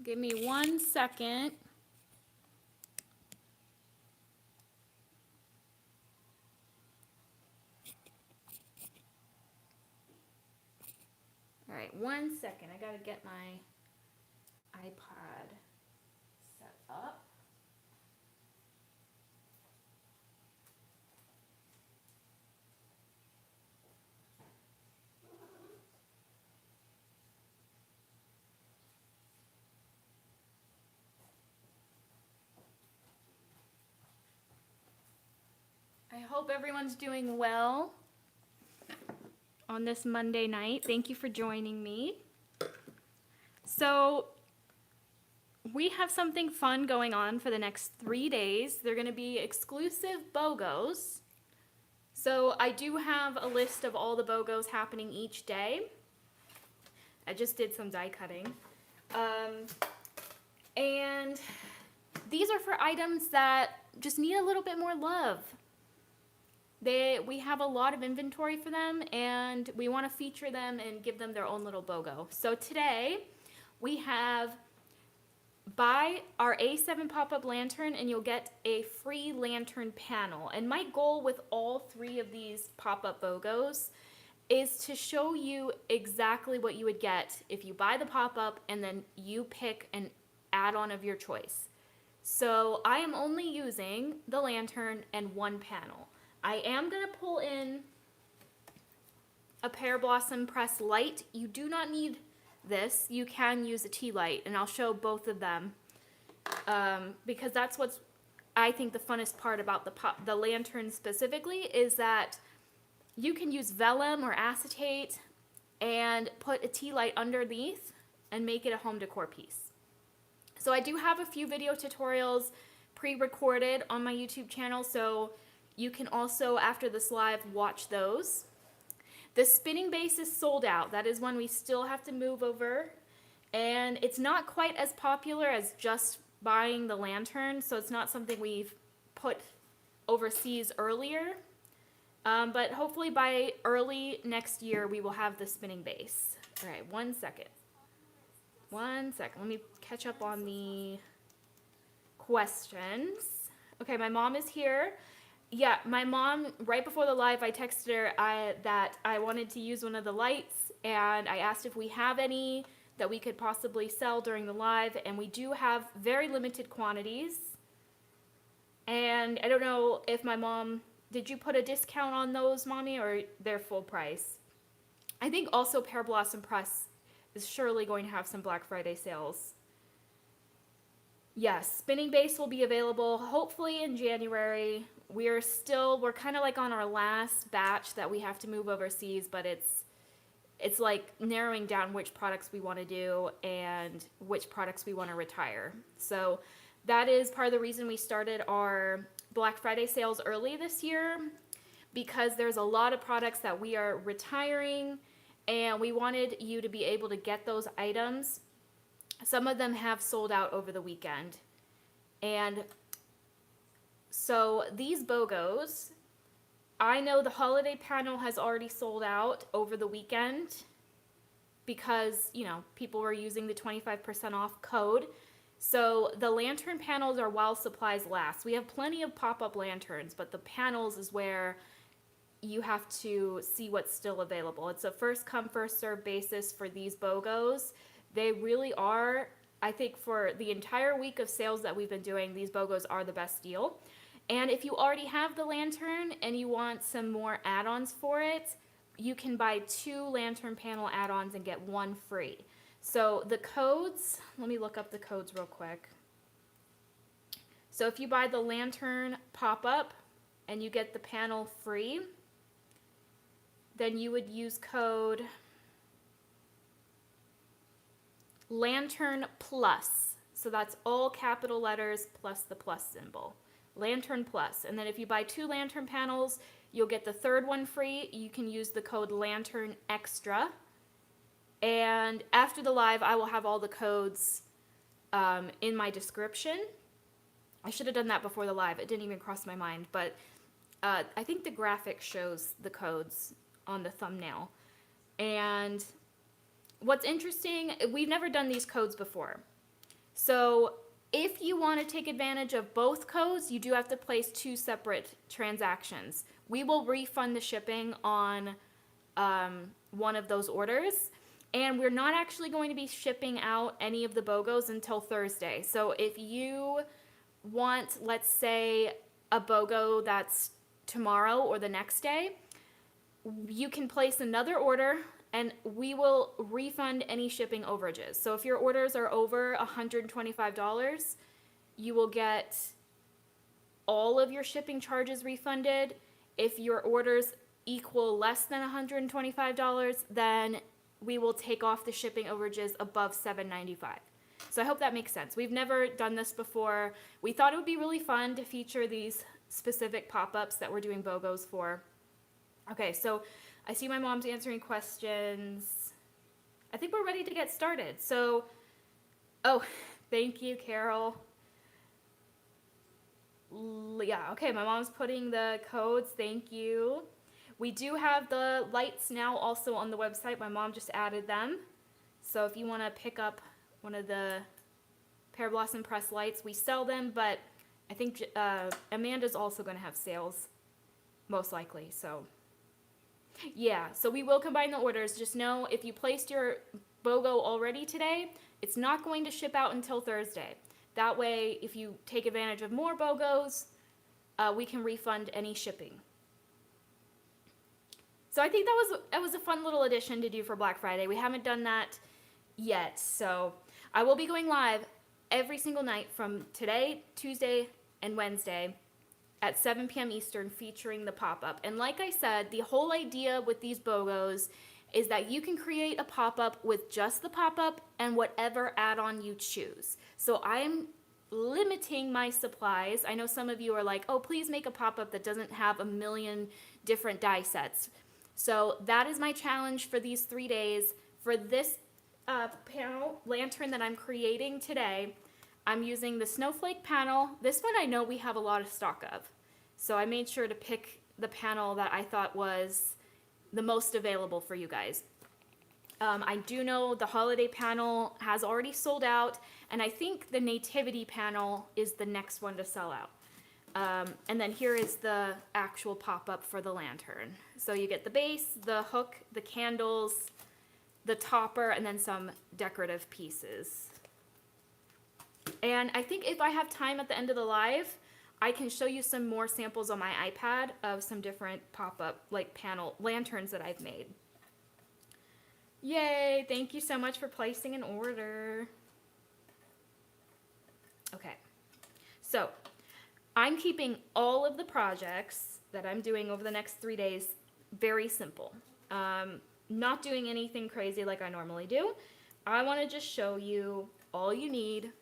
Give me 1 second. All right, 1 second. I gotta get my iPad set up. I hope everyone's doing well on this Monday night. Thank you for joining me. So, we have something fun going on for the next 3 days. They're going to be exclusive BOGOs. So, I do have a list of all the BOGOs happening each day. I just did some die cutting. And these are for items that just need a little bit more love. We have a lot of inventory for them, and we want to feature them and give them their own little BOGO. So today, we have buy our A7 pop-up lantern and you'll get a free lantern panel. And my goal with all 3 of these pop-up BOGOs is to show you exactly what you would get if you buy the pop-up and then you pick an add-on of your choice. So I am only using the lantern and 1 panel. I am going to pull in a Pear Blossom Press light. You do not need this. You can use a tea light, and I'll show both of them because that's what's, I think, the funnest part about the lantern specifically is that you can use vellum or acetate and put a tea light underneath and make it a home decor piece. So I do have a few video tutorials pre-recorded on my YouTube channel, so you can also, after this live, watch those. The spinning base is sold out. That is one we still have to move over. And it's not quite as popular as just buying the lantern, so it's not something we've put overseas earlier. But hopefully by early next year, we will have the spinning base. All right, 1 second. 1 second. Let me catch up on the questions. Okay, my mom is here. Yeah, my mom, right before the live, I texted her that I wanted to use one of the lights, and I asked if we have any that we could possibly sell during the live, and we do have very limited quantities. And I don't know if my mom, did you put a discount on those, Mommy, or they're full price? I think also Pear Blossom Press is surely going to have some Black Friday sales. Yes, spinning base will be available hopefully in January. We're kind of like on our last batch that we have to move overseas, but it's like narrowing down which products we want to do and which products we want to retire. So that is part of the reason we started our Black Friday sales early this year, because there's a lot of products that we are retiring and we wanted you to be able to get those items. Some of them have sold out over the weekend. And so these BOGOs, I know the holiday panel has already sold out over the weekend because, you know, people were using the 25% off code. So the lantern panels are while supplies last. We have plenty of pop-up lanterns, but the panels is where you have to see what's still available. It's a first come, first serve basis for these BOGOs. They really are, I think for the entire week of sales that we've been doing, these BOGOs are the best deal. And if you already have the lantern and you want some more add-ons for it, you can buy 2 lantern panel add-ons and get 1 free. So the codes, let me look up the codes real quick. So if you buy the lantern pop-up and you get the panel free, then you would use code Lantern Plus. So that's all capital letters plus the plus symbol. Lantern Plus. And then if you buy 2 lantern panels, you'll get the 3rd one free. You can use the code LANTERNEXTRA. And after the live, I will have all the codes in my description. I should have done that before the live. It didn't even cross my mind. But I think the graphic shows the codes on the thumbnail. And what's interesting, we've never done these codes before. So if you want to take advantage of both codes, you do have to place 2 separate transactions. We will refund the shipping on one of those orders. And we're not actually going to be shipping out any of the BOGOs until Thursday. So if you want, let's say, a BOGO that's tomorrow or the next day, you can place another order and we will refund any shipping overages. So if your orders are over $125, you will get all of your shipping charges refunded. If your orders equal less than $125, then we will take off the shipping overages above $7.95. So I hope that makes sense. We've never done this before. We thought it would be really fun to feature these specific pop-ups that we're doing BOGOs for. Okay, so I see my mom's answering questions. I think we're ready to get started. So, oh, thank you, Carol. Yeah, okay, my mom's putting the codes. Thank you. We do have the lights now also on the website. My mom just added them. So if you want to pick up one of the Pear Blossom Press lights, we sell them, but I think Amanda's also going to have sales, most likely. So yeah, so we will combine the orders. Just know if you placed your BOGO already today, it's not going to ship out until Thursday. That way, if you take advantage of more BOGOs, we can refund any shipping. So I think that was a fun little addition to do for Black Friday. We haven't done that yet. So I will be going live every single night from today, Tuesday, and Wednesday at 7 p.m. Eastern featuring the pop-up. And like I said, the whole idea with these BOGOs is that you can create a pop-up with just the pop-up and whatever add-on you choose. So I'm limiting my supplies. I know some of you are like, oh, please make a pop-up that doesn't have a million different die sets. So that is my challenge for these 3 days. For this panel lantern that I'm creating today, I'm using the snowflake panel. This one I know we have a lot of stock of. So I made sure to pick the panel that I thought was the most available for you guys. I do know the holiday panel has already sold out, and I think the nativity panel is the next one to sell out. And then here is the actual pop-up for the lantern. So you get the base, the hook, the candles, the topper, and then some decorative pieces. And I think if I have time at the end of the live, I can show you some more samples on my iPad of some different pop-up, like panel lanterns that I've made. Yay! Thank you so much for placing an order. Okay, so I'm keeping all of the projects that I'm doing over the next 3 days very simple. Not doing anything crazy like I normally do. I want to just show you all you need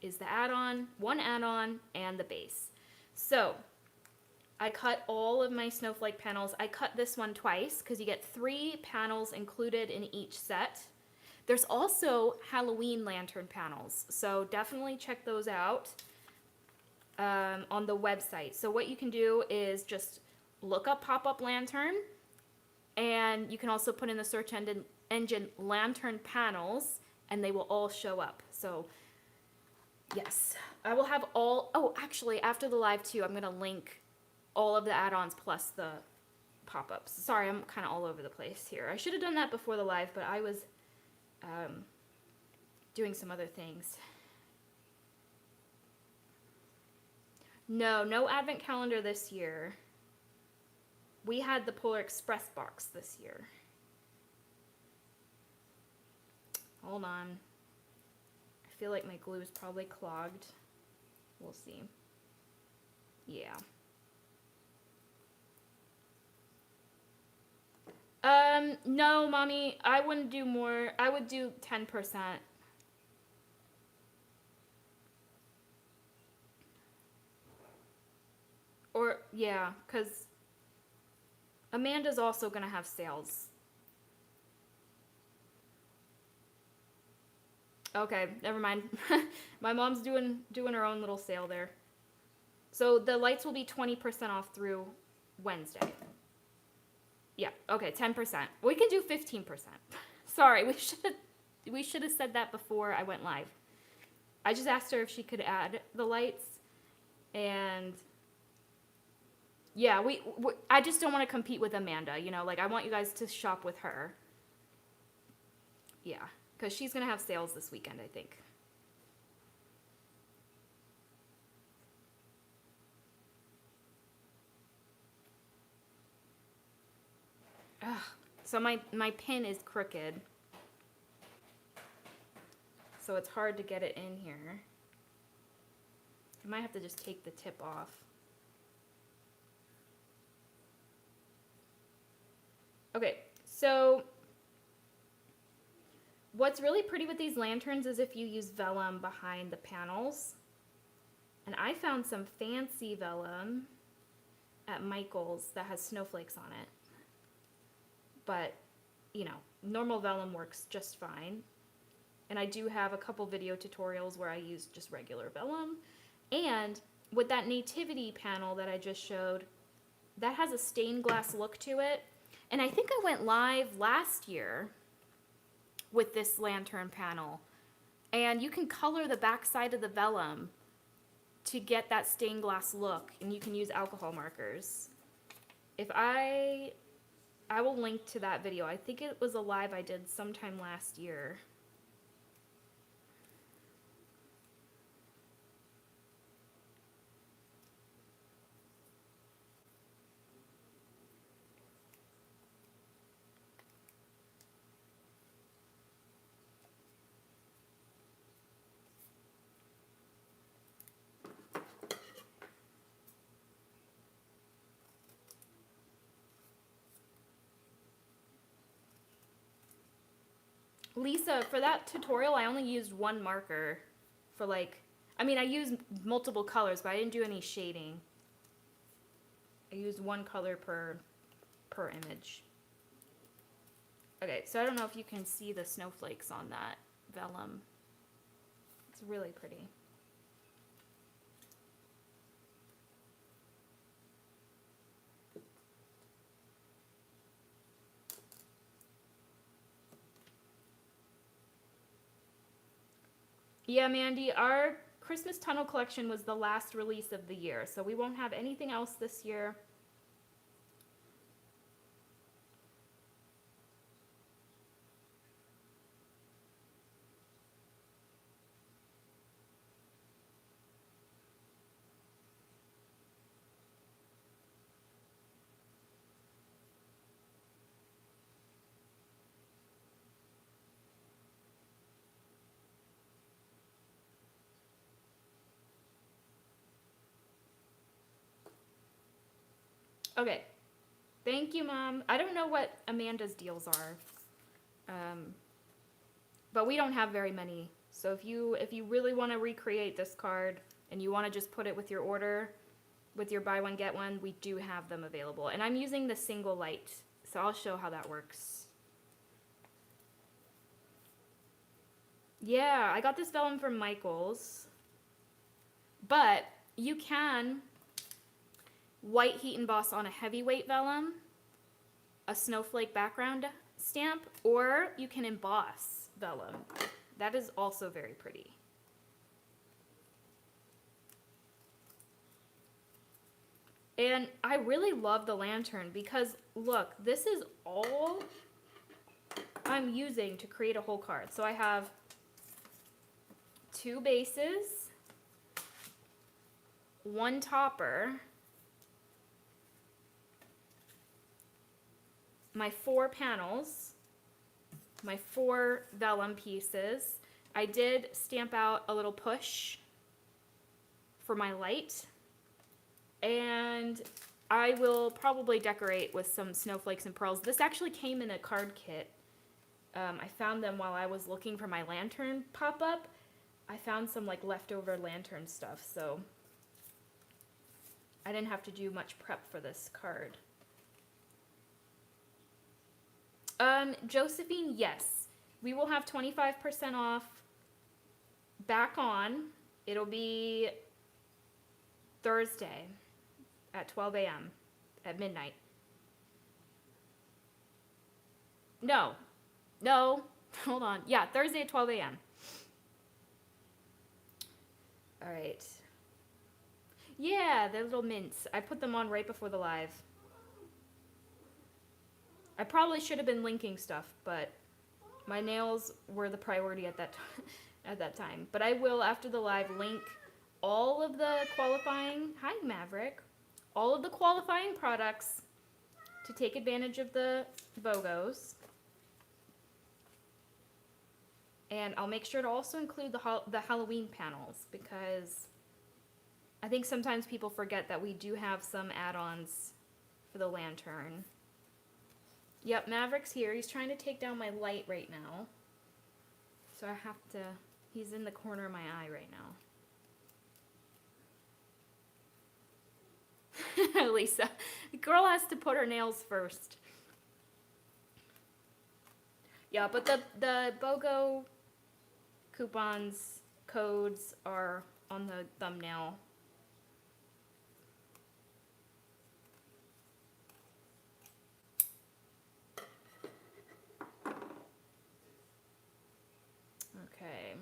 is the add-on, one add-on, and the base. So I cut all of my snowflake panels. I cut this one twice because you get 3 panels included in each set. There's also Halloween lantern panels, so definitely check those out on the website. So what you can do is just look up pop-up lantern, and you can also put in the search engine lantern panels, and they will all show up. So yes, I will have all, oh, actually, after the live too, I'm going to link all of the add-ons plus the pop-ups. Sorry, I'm kind of all over the place here. I should have done that before the live, but I was doing some other things. No advent calendar this year. We had the Polar Express box this year. Hold on. I feel like my glue is probably clogged. We'll see. Yeah. No, Mommy, I wouldn't do more. I would do 10%. Or, yeah, because Amanda's also going to have sales. Okay, never mind. My mom's doing her own little sale there. So the lights will be 20% off through Wednesday. Yeah, okay, 10%. We can do 15%. Sorry, we should have said that before I went live. I just asked her if she could add the lights, and yeah, I just don't want to compete with Amanda, you know, like I want you guys to shop with her. Yeah, because she's going to have sales this weekend, I think. Ugh. So my pin is crooked. So it's hard to get it in here. I might have to just take the tip off. Okay, so what's really pretty with these lanterns is if you use vellum behind the panels. And I found some fancy vellum at Michael's that has snowflakes on it. But, you know, normal vellum works just fine. And I do have a couple video tutorials where I use just regular vellum. And with that nativity panel that I just showed, that has a stained glass look to it. And I think I went live last year with this lantern panel. And you can color the back side of the vellum to get that stained glass look. And you can use alcohol markers. I will link to that video. I think it was a live I did sometime last year. Lisa, for that tutorial, I only used one marker for I used multiple colors, but I didn't do any shading. I used one color per image. Okay, so I don't know if you can see the snowflakes on that vellum. It's really pretty. Yeah, Mandy, our Christmas Tunnel collection was the last release of the year, so we won't have anything else this year. Okay. Thank you, Mom. I don't know what Amanda's deals are. But we don't have very many. So if you really want to recreate this card and you want to just put it with your order, with your buy one get one, we do have them available. And I'm using the single light, so I'll show how that works. Yeah, I got this vellum from Michael's. But you can white heat emboss on a heavyweight vellum, a snowflake background stamp, or you can emboss vellum. That is also very pretty. And I really love the lantern because look, this is all I'm using to create a whole card. So I have 2 bases, 1 topper, my 4 panels, my 4 vellum pieces. I did stamp out a little push for my light, and I will probably decorate with some snowflakes and pearls. This actually came in a card kit. I found them while I was looking for my lantern pop-up. I found some leftover lantern stuff, so I didn't have to do much prep for this card. Josephine, yes. We will have 25% off back on. It'll be Thursday at 12 a.m. at midnight. No, hold on. Yeah, Thursday at 12 a.m. All right. Yeah, they're little mints. I put them on right before the live. I probably should have been linking stuff, but my nails were the priority at that at that time. But I will, after the live, link all of the qualifying, hi Maverick, all of the qualifying products to take advantage of the bogos. And I'll make sure to also include the Halloween panels, because I think sometimes people forget that we do have some add-ons for the lantern. Yep, Maverick's here. He's trying to take down my light right now. So I have to... He's in the corner of my eye right now. Lisa. The girl has to put her nails first. Yeah, but the BOGO coupons, codes are on the thumbnail. Okay.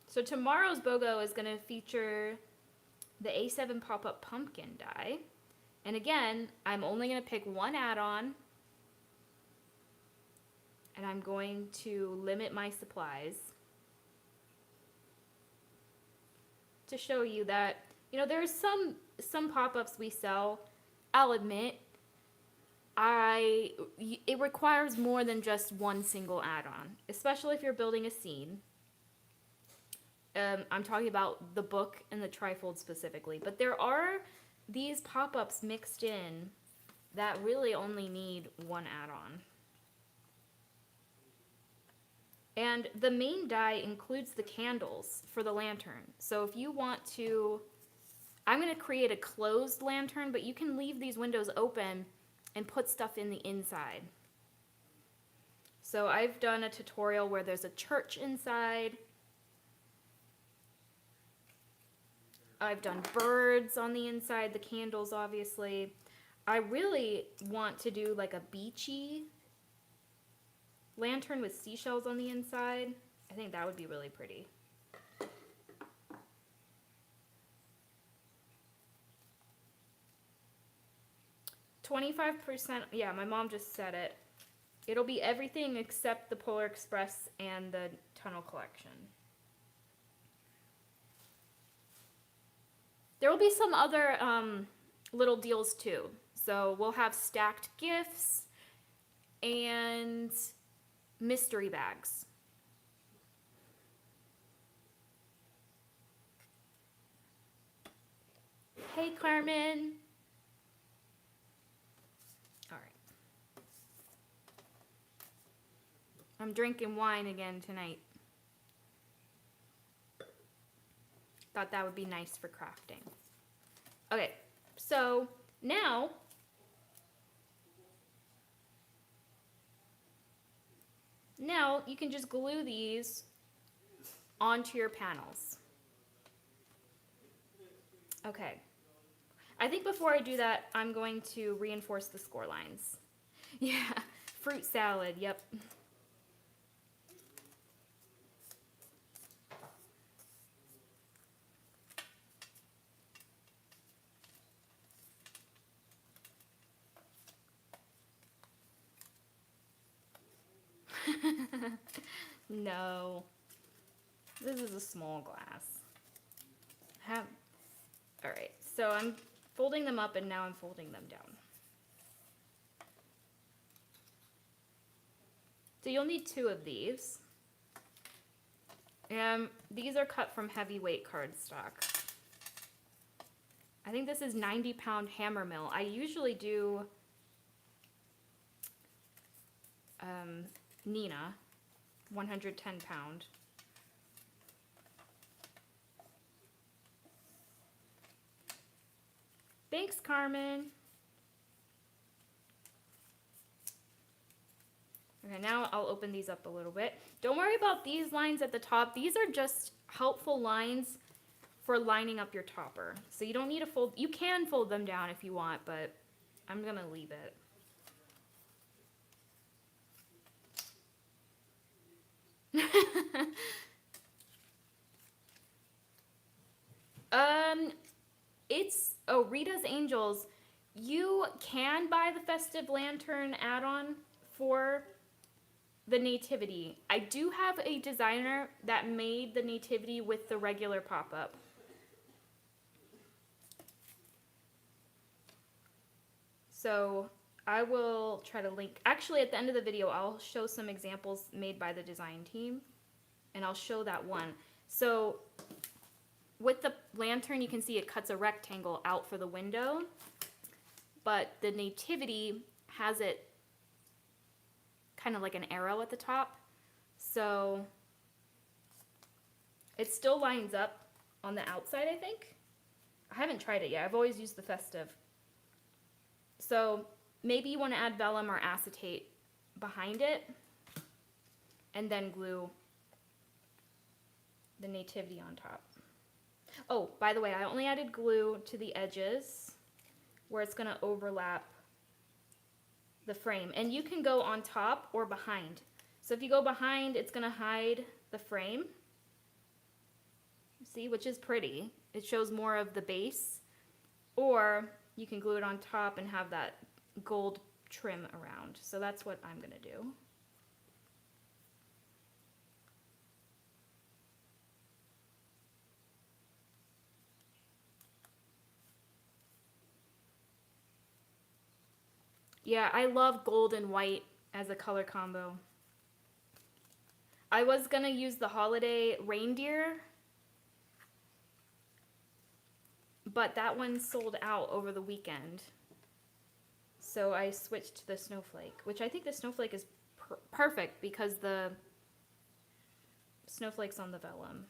So tomorrow's BOGO is going to feature the A7 pop-up pumpkin die. And again, I'm only going to pick one add-on. And I'm going to limit my supplies. To show you that, you know, there's some pop-ups we sell, I'll admit, it requires more than just one single add-on, especially if you're building a scene. I'm talking about the book and the trifold specifically, but there are these pop-ups mixed in that really only need one add-on. And the main die includes the candles for the lantern. So if you want to, I'm going to create a closed lantern, but you can leave these windows open and put stuff in the inside. So I've done a tutorial where there's a church inside. I've done birds on the inside, the candles obviously. I really want to do like a beachy lantern with seashells on the inside. I think that would be really pretty. $25%, yeah, my mom just said it. It'll be everything except the Polar Express and the Tunnel Collection. There will be some other little deals too. So we'll have stacked gifts and mystery bags. Hey, Carmen. All right. I'm drinking wine again tonight. Thought that would be nice for crafting. Okay, so now you can just glue these onto your panels. Okay. I think before I do that, I'm going to reinforce the score lines. Yeah, fruit salad, yep. No. This is a small glass. Alright, so I'm folding them up and now I'm folding them down. So you'll need 2 of these. And these are cut from heavyweight cardstock. I think this is 90-pound hammer mill. I usually do Nina, 110-pound. Thanks, Carmen. Okay, now I'll open these up a little bit. Don't worry about these lines at the top. These are just helpful lines for lining up your topper. So you don't need to fold. You can fold them down if you want, but I'm gonna leave it. it's, oh, Rita's Angels. You can buy the Festive Lantern add-on for the Nativity. I do have a designer that made the Nativity with the regular pop-up. So I will try to link. Actually, at the end of the video, I'll show some examples made by the design team. And I'll show that one. So with the lantern, you can see it cuts a rectangle out for the window. But the Nativity has it kind of like an arrow at the top. So it still lines up on the outside, I think. I haven't tried it yet. I've always used the Festive. So maybe you want to add vellum or acetate behind it and then glue the Nativity on top. Oh, by the way, I only added glue to the edges where it's going to overlap the frame. And you can go on top or behind. So if you go behind, it's going to hide the frame. See, which is pretty. It shows more of the base. Or you can glue it on top and have that gold trim around. So that's what I'm going to do. Yeah, I love gold and white as a color combo. I was going to use the holiday reindeer, but that one sold out over the weekend. So I switched to the snowflake, which I think the snowflake is perfect because the snowflake's on the vellum.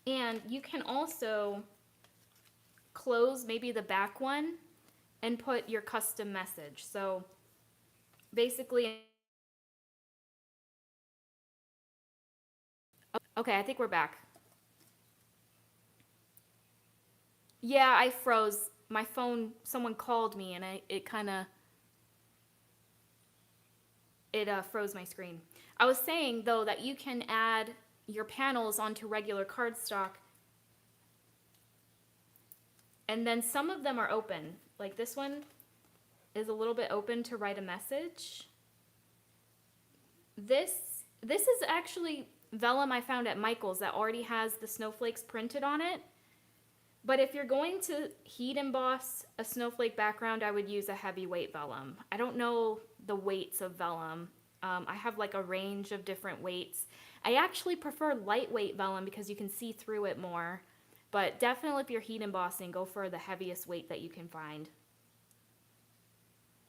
And you can also close maybe the back one and put your custom message. So basically, okay, I think we're back. Yeah, I froze. My phone, someone called me and it froze my screen. I was saying though that you can add your panels onto regular cardstock, and then some of them are open. Like this one is a little bit open to write a message. This is actually vellum I found at Michael's that already has the snowflakes printed on it. But if you're going to heat emboss a snowflake background, I would use a heavyweight vellum. I don't know the weights of vellum. I have like a range of different weights. I actually prefer lightweight vellum because you can see through it more. But definitely if you're heat embossing, go for the heaviest weight that you can find.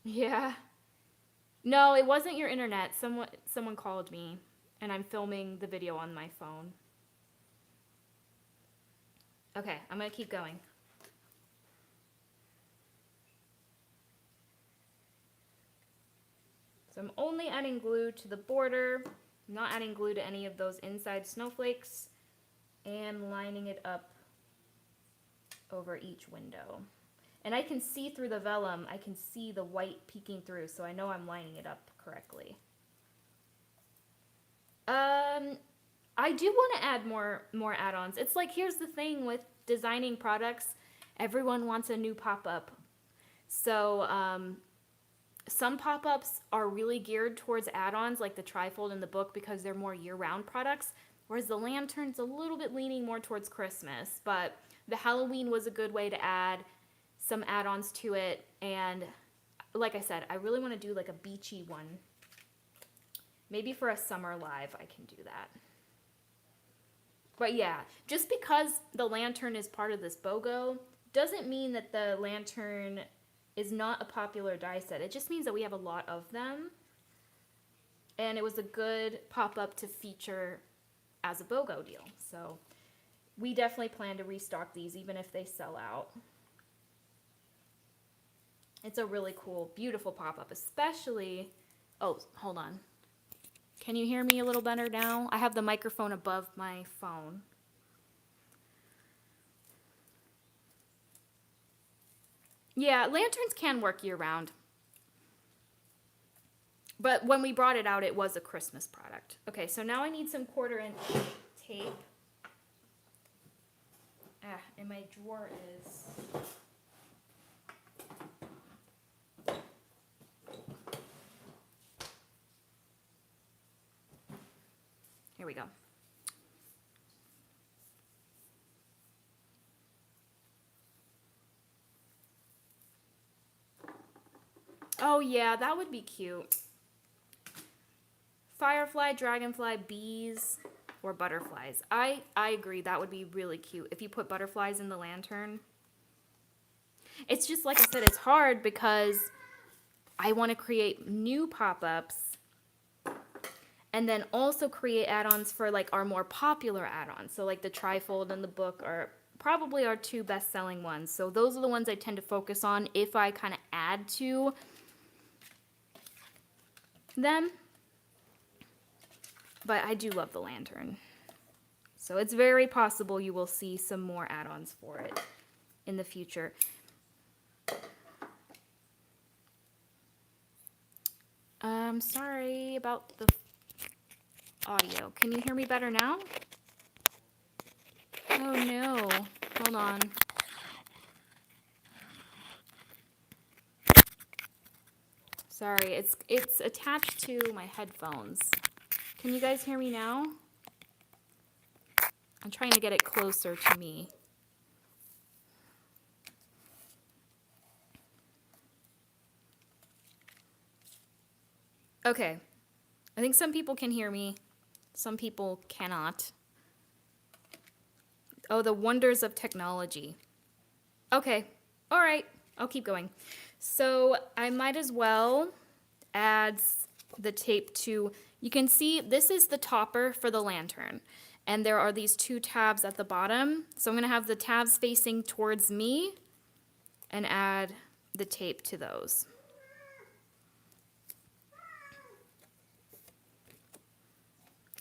Yeah. No, it wasn't your internet. Someone called me and I'm filming the video on my phone. Okay, I'm going to keep going. So I'm only adding glue to the border. I'm not adding glue to any of those inside snowflakes, and lining it up over each window. And I can see through the vellum, I can see the white peeking through, so I know I'm lining it up correctly. I do want to add more add-ons. It's like, here's the thing with designing products, everyone wants a new pop-up. So some pop-ups are really geared towards add-ons, like the trifold in the book, because they're more year-round products, whereas the lantern's a little bit leaning more towards Christmas. But the Halloween was a good way to add some add-ons to it, and like I said, I really want to do like a beachy one. Maybe for a summer live I can do that. But yeah, just because the lantern is part of this BOGO doesn't mean that the lantern is not a popular die set. It just means that we have a lot of them. And it was a good pop-up to feature as a BOGO deal. So we definitely plan to restock these even if they sell out. It's a really cool, beautiful pop-up, especially... Oh, hold on. Can you hear me a little better now? I have the microphone above my phone. Yeah, lanterns can work year round. But when we brought it out, it was a Christmas product. Okay, so now I need some 1/4 inch tape. And my drawer is... Here we go. Oh yeah, that would be cute. Firefly, dragonfly, bees, or butterflies. I agree, that would be really cute if you put butterflies in the lantern. It's just like I said, it's hard because I want to create new pop-ups and then also create add-ons for like our more popular add-ons. So like the trifold and the book are probably our 2 best-selling ones. So those are the ones I tend to focus on if I kind of add to them. But I do love the lantern. So it's very possible you will see some more add-ons for it in the future. Sorry about the audio. Can you hear me better now? Oh no. Hold on. Sorry, it's attached to my headphones. Can you guys hear me now? I'm trying to get it closer to me. Okay. I think some people can hear me. Some people cannot. Oh, the wonders of technology. Okay. All right. I'll keep going. So I might as well add the tape to... You can see this is the topper for the lantern. And there are these 2 tabs at the bottom. So I'm going to have the tabs facing towards me and add the tape to those.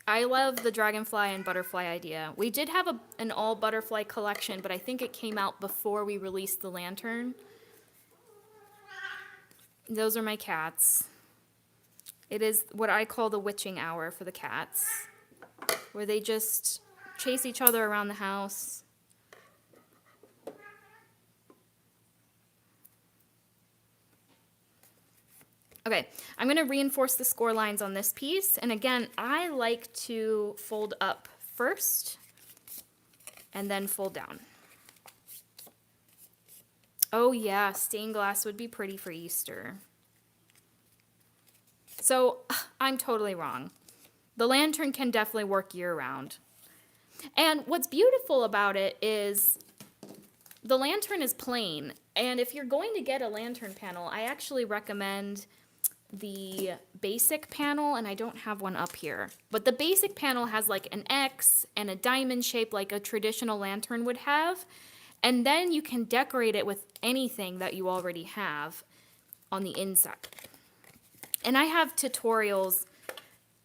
I love the dragonfly and butterfly idea. We did have an all butterfly collection, but I think it came out before we released the lantern. Those are my cats. It is what I call the witching hour for the cats, where they just chase each other around the house. Okay, I'm going to reinforce the score lines on this piece. And again, I like to fold up first and then fold down. Oh yeah, stained glass would be pretty for Easter. So I'm totally wrong. The lantern can definitely work year-round. And what's beautiful about it is the lantern is plain. And if you're going to get a lantern panel, I actually recommend the basic panel, and I don't have one up here. But the basic panel has like an X and a diamond shape like a traditional lantern would have. And then you can decorate it with anything that you already have on the inside. And I have tutorials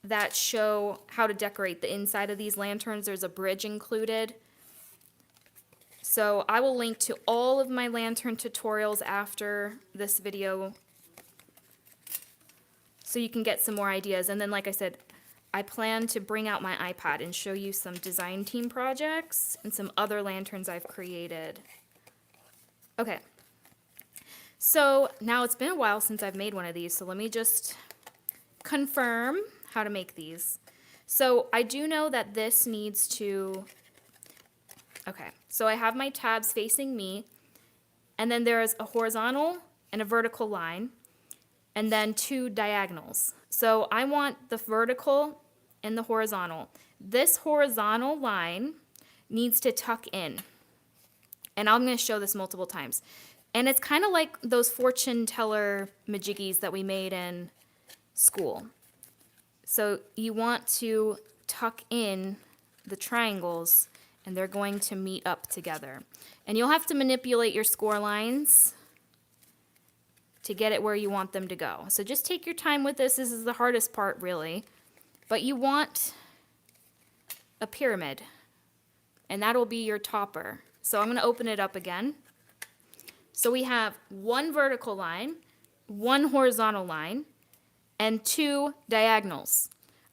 that show how to decorate the inside of these lanterns. There's a bridge included. So I will link to all of my lantern tutorials after this video so you can get some more ideas. And then, like I said, I plan to bring out my iPad and show you some design team projects and some other lanterns I've created. Okay. So now it's been a while since I've made one of these, so let me just confirm how to make these. So I do know that this needs to, okay, so I have my tabs facing me, and then there's a horizontal and a vertical line, and then 2 diagonals. So I want the vertical and the horizontal. This horizontal line needs to tuck in, and I'm going to show this multiple times. And it's kind of like those fortune teller majiggies that we made in school. So you want to tuck in the triangles, and they're going to meet up together. And you'll have to manipulate your score lines to get it where you want them to go. So just take your time with this. This is the hardest part, really. But you want a pyramid, and that'll be your topper. So I'm going to open it up again. So we have one vertical line, one horizontal line, and 2 diagonals.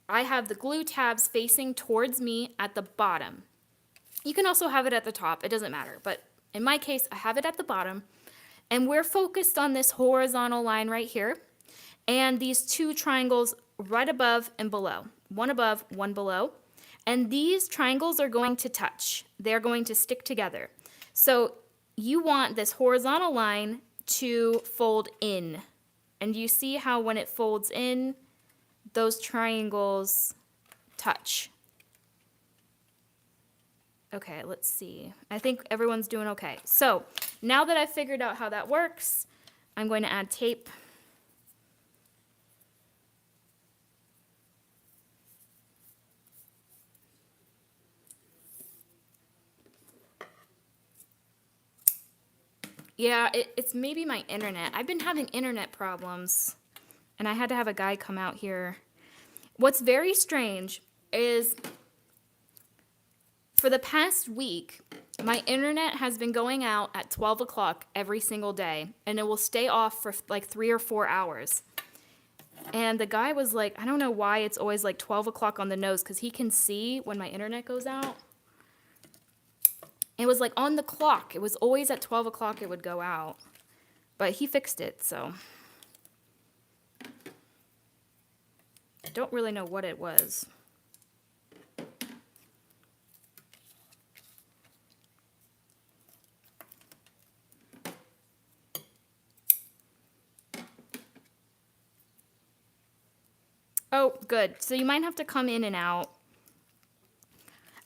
I have the glue tabs facing towards me at the bottom. You can also have it at the top, it doesn't matter, but in my case, I have it at the bottom, and we're focused on this horizontal line right here, and these 2 triangles right above and below. One above, one below, and these triangles are going to touch. They're going to stick together. So you want this horizontal line to fold in, and you see how when it folds in, those triangles touch. Okay, let's see. I think everyone's doing okay. So now that I've figured out how that works, I'm going to add tape. Yeah, it's maybe my internet. I've been having internet problems, and I had to have a guy come out here. What's very strange is for the past week, my internet has been going out at 12 o'clock every single day, and it will stay off for like 3 or 4 hours. And the guy was like, I don't know why it's always like 12 o'clock on the nose, because he can see when my internet goes out. It was like on the clock. It was always at 12 o'clock it would go out. But he fixed it, so. I don't really know what it was. Oh, good. So you might have to come in and out.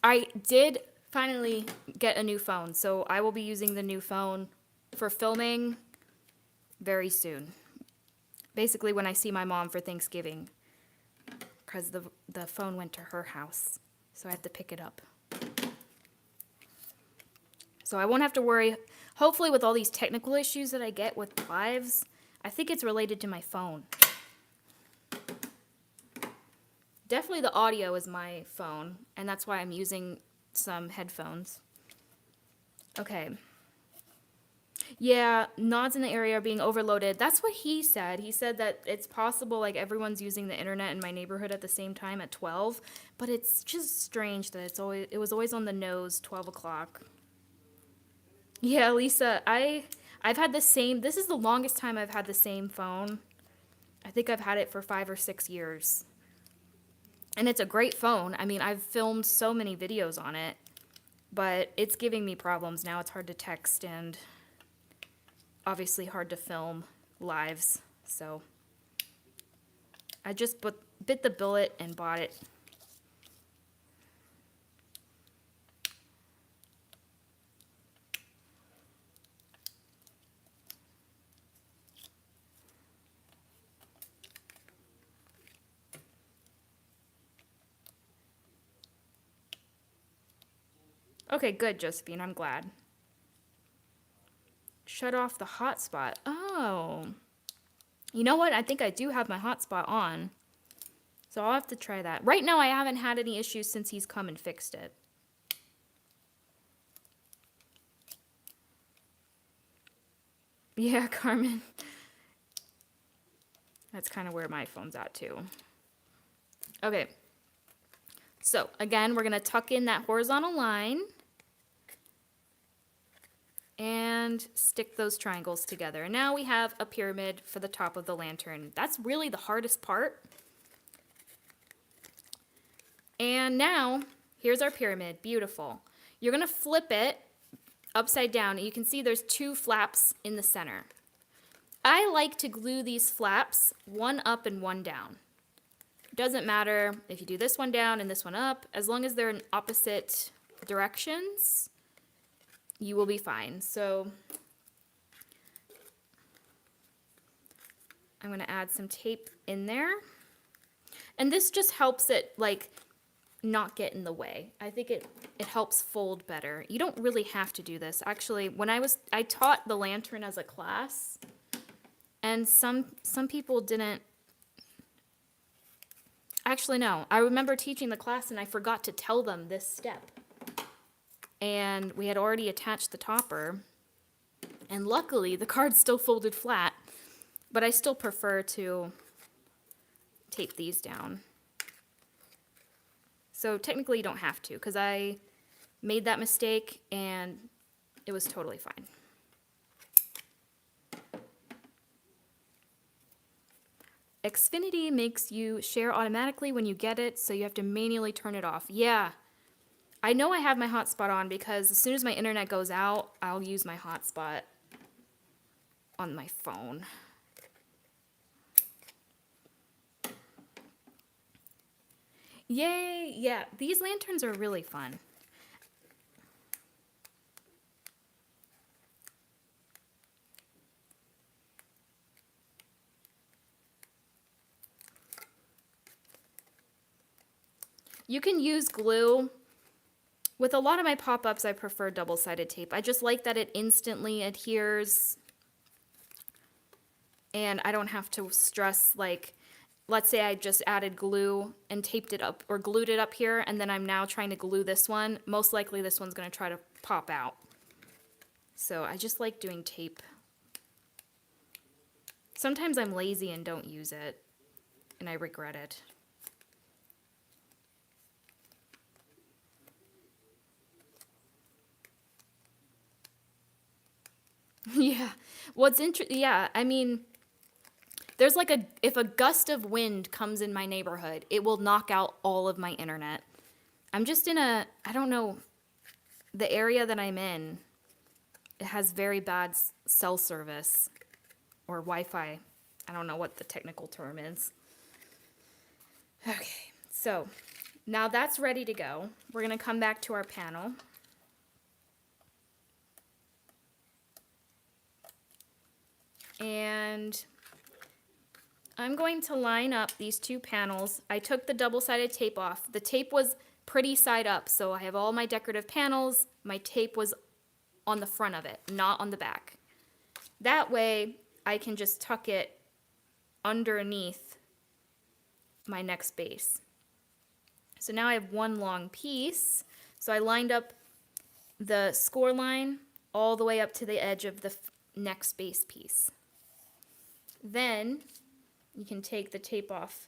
I did finally get a new phone, so I will be using the new phone for filming very soon. Basically when I see my mom for Thanksgiving, because the phone went to her house, so I have to pick it up. So I won't have to worry. Hopefully with all these technical issues that I get with lives, I think it's related to my phone. Definitely the audio is my phone, and that's why I'm using some headphones. Okay. Yeah, nodes in the area are being overloaded. That's what he said. He said that it's possible like everyone's using the internet in my neighborhood at the same time at 12, but it's just strange that it was always on the nose 12 o'clock. Yeah, Lisa, I've had the same, this is the longest time I've had the same phone. I think I've had it for 5 or 6 years. And it's a great phone. I mean, I've filmed so many videos on it, but it's giving me problems now. It's hard to text and obviously hard to film lives. So I just bit the bullet and bought it. Okay, good, Josephine. I'm glad. Shut off the hotspot. Oh. You know what? I think I do have my hotspot on. So I'll have to try that. Right now, I haven't had any issues since he's come and fixed it. Yeah, Carmen. That's kind of where my phone's at, too. Okay. So, again, we're going to tuck in that horizontal line and stick those triangles together. And now we have a pyramid for the top of the lantern. That's really the hardest part. And now, here's our pyramid. Beautiful. You're going to flip it upside down. And you can see there's 2 flaps in the center. I like to glue these flaps, one up and one down. Doesn't matter if you do this one down and this one up, as long as they're in opposite directions, you will be fine. So I'm going to add some tape in there. And this just helps it like not get in the way. I think it helps fold better. You don't really have to do this. Actually, when I taught the lantern as a class, and some people didn't. Actually, no. I remember teaching the class and I forgot to tell them this step. And we had already attached the topper. And luckily, the card's still folded flat, but I still prefer to tape these down. So technically you don't have to, because I made that mistake and it was totally fine. Xfinity makes you share automatically when you get it, so you have to manually turn it off. Yeah, I know I have my hotspot on because as soon as my internet goes out, I'll use my hotspot on my phone. Yay! Yeah, these lanterns are really fun. You can use glue. With a lot of my pop-ups, I prefer double-sided tape. I just like that it instantly adheres, and I don't have to stress, like, let's say I just added glue and taped it up or glued it up here, and then I'm now trying to glue this one. Most likely this one's going to try to pop out. So I just like doing tape. Sometimes I'm lazy and don't use it, and I regret it. Yeah. What's interesting, yeah, I mean, there's like if a gust of wind comes in my neighborhood, it will knock out all of my internet. I'm just in I don't know, the area that I'm in, it has very bad cell service or Wi-Fi. I don't know what the technical term is. Okay, so now that's ready to go. We're gonna come back to our panel. And I'm going to line up these two panels. I took the double-sided tape off. The tape was pretty side up, so I have all my decorative panels. My tape was on the front of it, not on the back. That way, I can just tuck it underneath my next base. So now I have one long piece. So I lined up the score line all the way up to the edge of the next base piece. Then you can take the tape off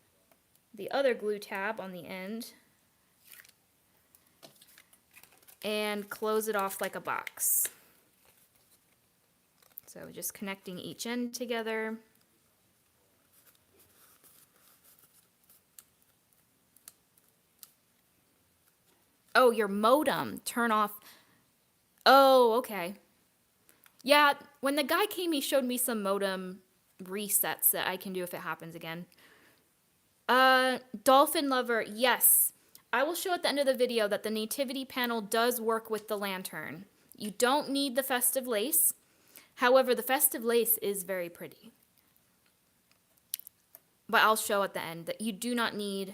the other glue tab on the end and close it off like a box. So just connecting each end together. Oh, your modem, turn off. Oh, okay. Yeah, when the guy came, he showed me some modem resets that I can do if it happens again. Dolphin Lover, yes. I will show at the end of the video that the nativity panel does work with the lantern. You don't need the festive lace. However, the festive lace is very pretty. But I'll show at the end that you do not need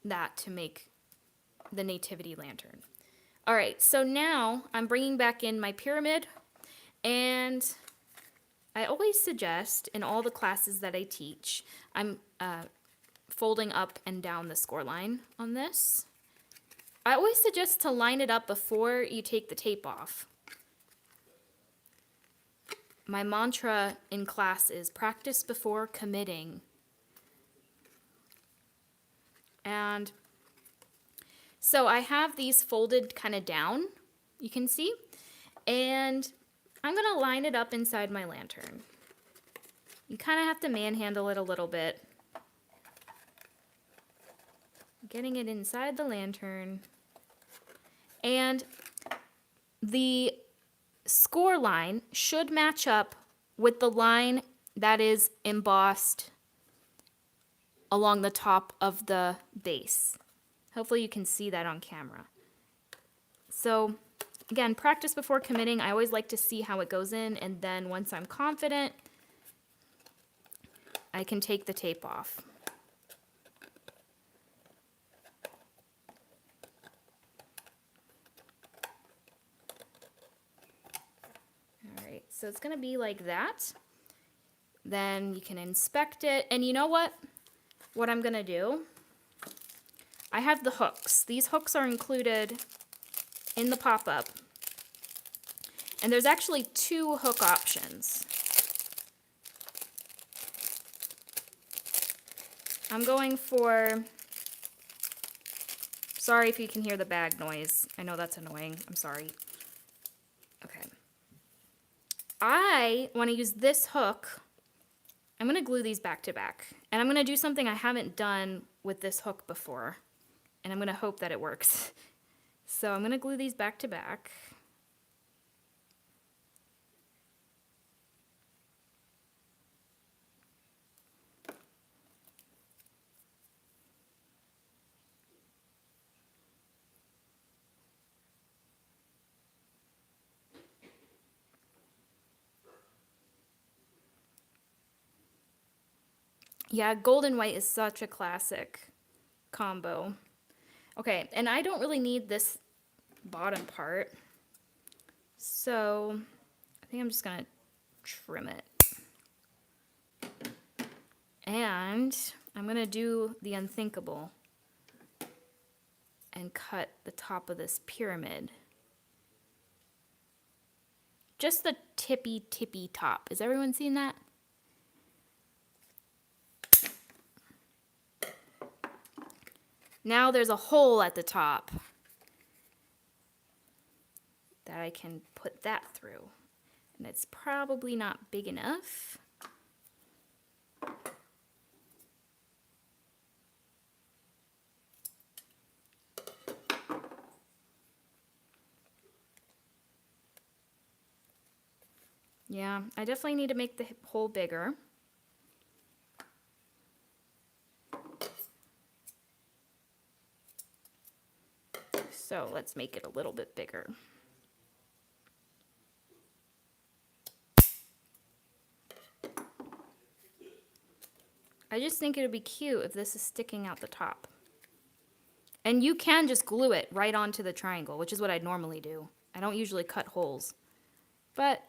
that to make the nativity lantern. All right, so now I'm bringing back in my pyramid, and I always suggest in all the classes that I teach, I'm folding up and down the score line on this. I always suggest to line it up before you take the tape off. My mantra in class is practice before committing. And so I have these folded kind of down, you can see, and I'm going to line it up inside my lantern. You kind of have to manhandle it a little bit. Getting it inside the lantern. And the score line should match up with the line that is embossed along the top of the base. Hopefully you can see that on camera. So again, practice before committing. I always like to see how it goes in, and then once I'm confident, I can take the tape off. All right, so it's gonna be like that. Then you can inspect it, and you know what? What I'm gonna do, I have the hooks. These hooks are included in the pop-up. And there's actually 2 hook options. I'm going for, sorry if you can hear the bag noise. I know that's annoying. I'm sorry. Okay. I want to use this hook. I'm going to glue these back to back. And I'm going to do something I haven't done with this hook before. And I'm going to hope that it works. So I'm going to glue these back to back. Yeah, gold and white is such a classic combo. Okay, and I don't really need this bottom part. So I think I'm just gonna trim it. And I'm gonna do the unthinkable and cut the top of this pyramid. Just the tippy top. Is everyone seeing that? Now there's a hole at the top that I can put that through. And it's probably not big enough. Yeah, I definitely need to make the hole bigger. So let's make it a little bit bigger. I just think it would be cute if this is sticking out the top. And you can just glue it right onto the triangle, which is what I'd normally do. I don't usually cut holes. But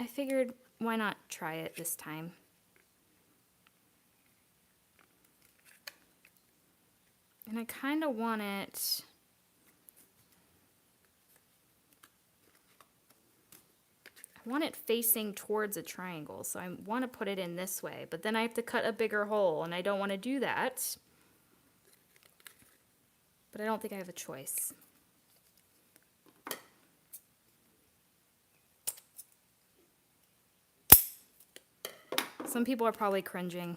I figured, why not try it this time? And I kind of want it... I want it facing towards a triangle, so I want to put it in this way, but then I have to cut a bigger hole, and I don't want to do that. But I don't think I have a choice. Some people are probably cringing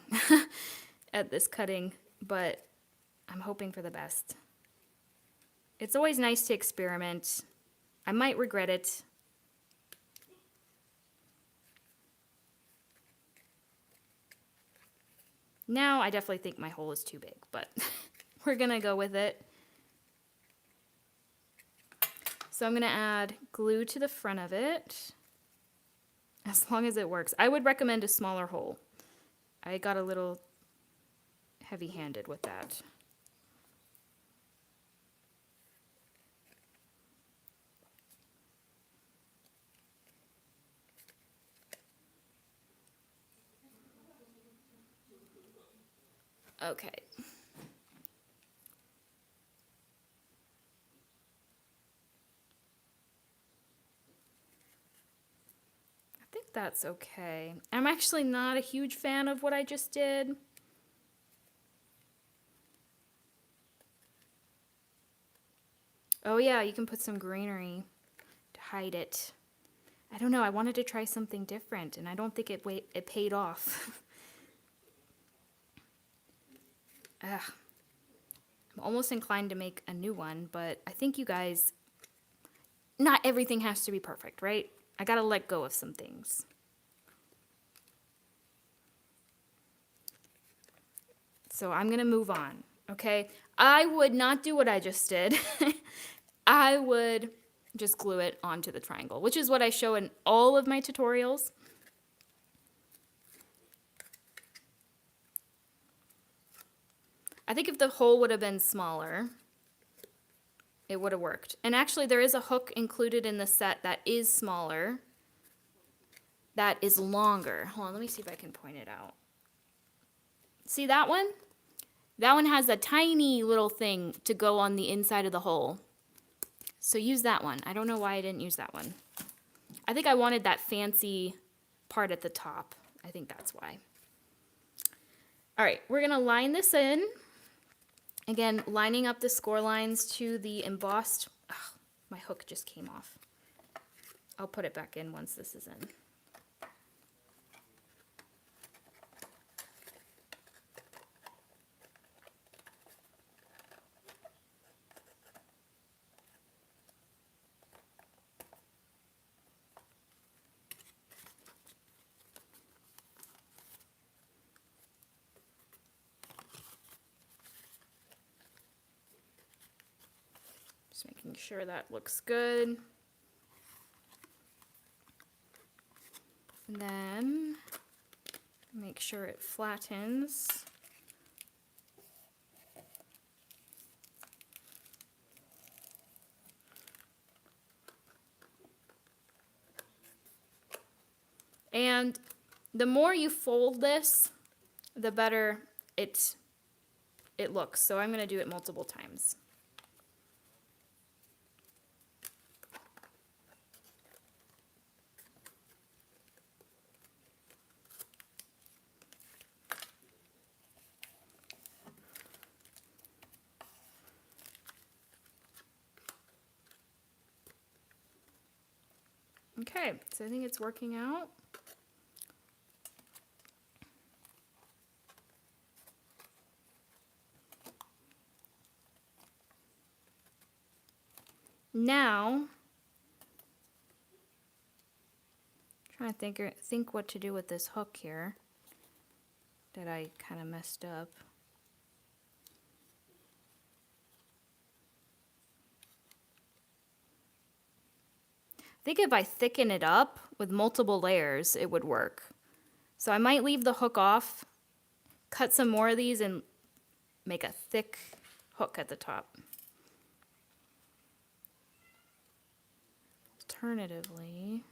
at this cutting, but I'm hoping for the best. It's always nice to experiment. I might regret it. Now I definitely think my hole is too big, but we're gonna go with it. So I'm gonna add glue to the front of it, as long as it works. I would recommend a smaller hole. I got a little heavy-handed with that. Okay. I think that's okay. I'm actually not a huge fan of what I just did. Oh yeah, you can put some greenery to hide it. I don't know, I wanted to try something different, and I don't think it paid off. Ugh. I'm almost inclined to make a new one, but I think you guys, not everything has to be perfect, right? I gotta let go of some things. So I'm gonna move on, okay? I would not do what I just did. I would just glue it onto the triangle, which is what I show in all of my tutorials. I think if the hole would have been smaller, it would have worked. And actually, there is a hook included in the set that is smaller, that is longer. Hold on, let me see if I can point it out. See that one? That one has a tiny little thing to go on the inside of the hole. So use that one. I don't know why I didn't use that one. I think I wanted that fancy part at the top. I think that's why. All right, we're gonna line this in. Again, lining up the score lines to the embossed. Ugh, my hook just came off. I'll put it back in once this is in. Just making sure that looks good. And then make sure it flattens. And the more you fold this, the better it looks. So I'm going to do it multiple times. Okay, so I think it's working out. Now, trying to think what to do with this hook here that I kind of messed up. I think if I thicken it up with multiple layers, it would work. So I might leave the hook off, cut some more of these, and make a thick hook at the top. Alternatively,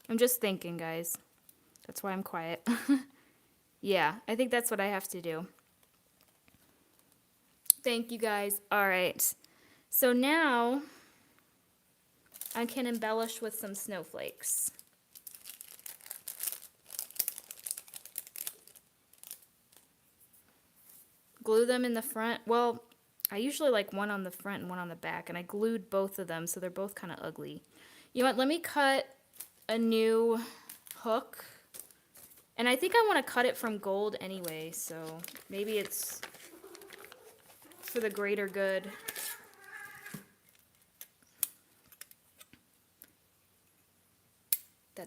I'm just thinking, guys. That's why I'm quiet. Yeah, I think that's what I have to do. Thank you, guys. All right. So now I can embellish with some snowflakes. Glue them in the front. Well, I usually like one on the front and one on the back, and I glued both of them, so they're both kind of ugly. You know what? Let me cut a new hook. And I think I want to cut it from gold anyway, so maybe it's for the greater good.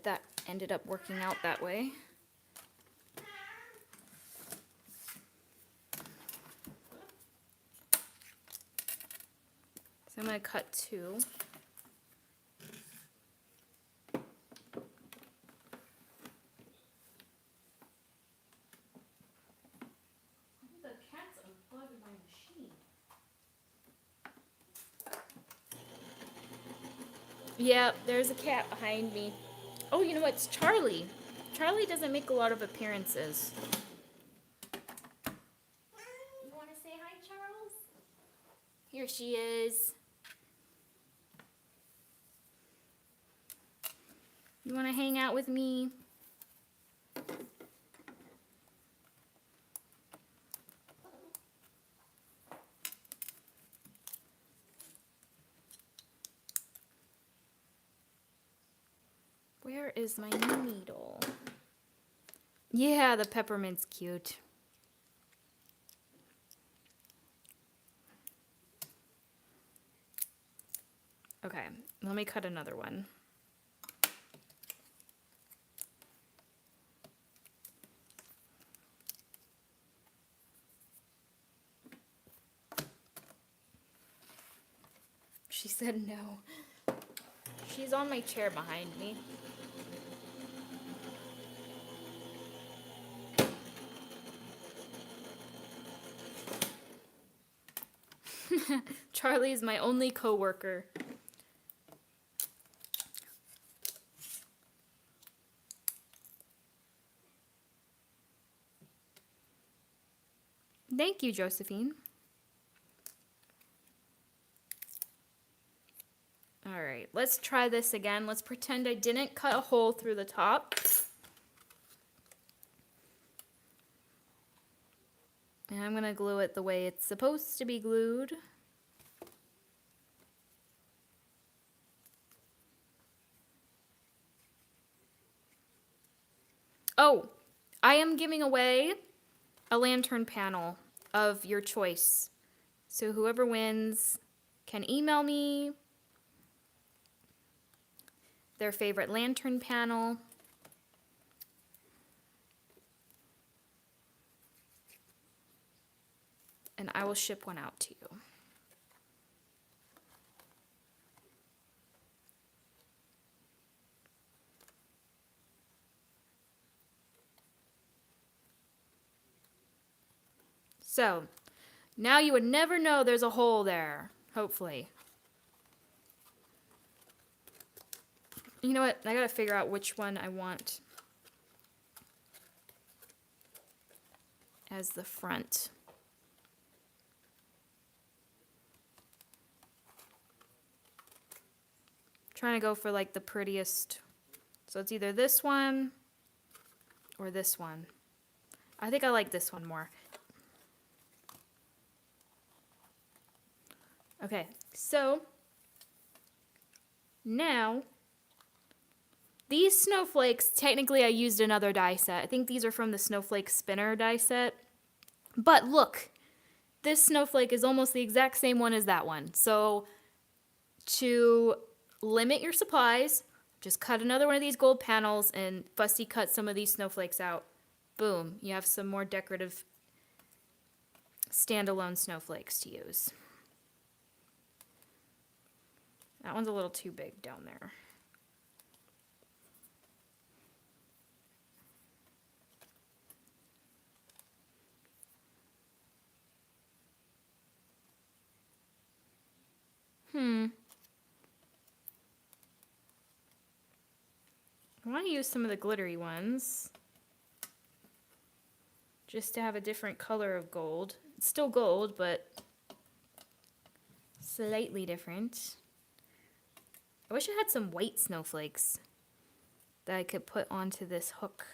That ended up working out that way. So I'm going to cut two. The cat's unplugging my machine. Yeah, there's a cat behind me. Oh, you know what? It's Charlie. Charlie doesn't make a lot of appearances. You want to say hi, Charles? Here she is. You want to hang out with me? Where is my new needle? Yeah, the peppermint's cute. Okay, let me cut another one. She said no. She's on my chair behind me. Charlie is my only coworker. Thank you, Josephine. let's try this again. Let's pretend I didn't cut a hole through the top. And I'm gonna glue it the way it's supposed to be glued. Oh, I am giving away a lantern panel of your choice. So whoever wins can email me their favorite lantern panel. And I will ship one out to you. So, now you would never know there's a hole there, hopefully. You know what? I gotta figure out which one I want as the front. Trying to go for like the prettiest. So it's either this one or this one. I think I like this one more. Okay, so now these snowflakes, technically I used another die set. I think these are from the Snowflake Spinner die set. But look, this snowflake is almost the exact same one as that one. So to limit your supplies, just cut another one of these gold panels and fussy cut some of these snowflakes out. Boom, you have some more decorative standalone snowflakes to use. That one's a little too big down there. I want to use some of the glittery ones just to have a different color of gold. It's still gold, but slightly different. I wish I had some white snowflakes that I could put onto this hook.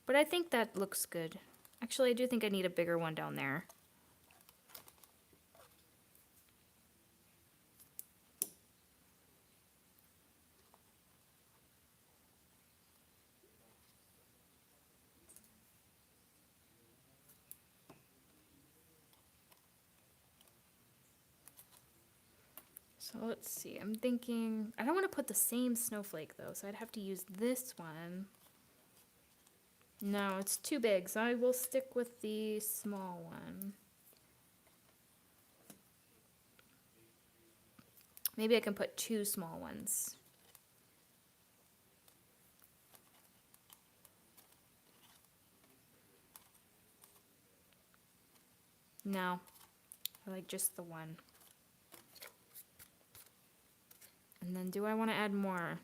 But I think that looks good. Actually, I do think I need a bigger one down there. So let's see, I'm thinking, I don't want to put the same snowflake though, so I'd have to use this one. No, it's too big, so I will stick with the small one. Maybe I can put two small ones. No, I like just the one. And then do I want to add more?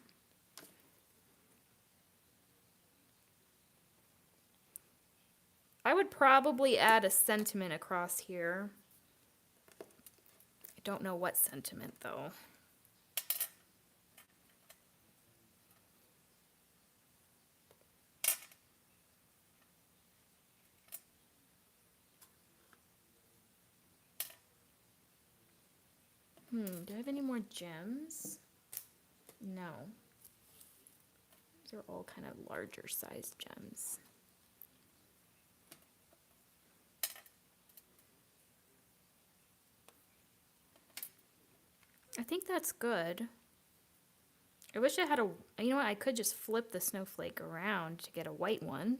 I would probably add a sentiment across here. I don't know what sentiment though. Do I have any more gems? No. These are all kind of larger sized gems. I think that's good. I wish I had a, you know what, I could just flip the snowflake around to get a white one.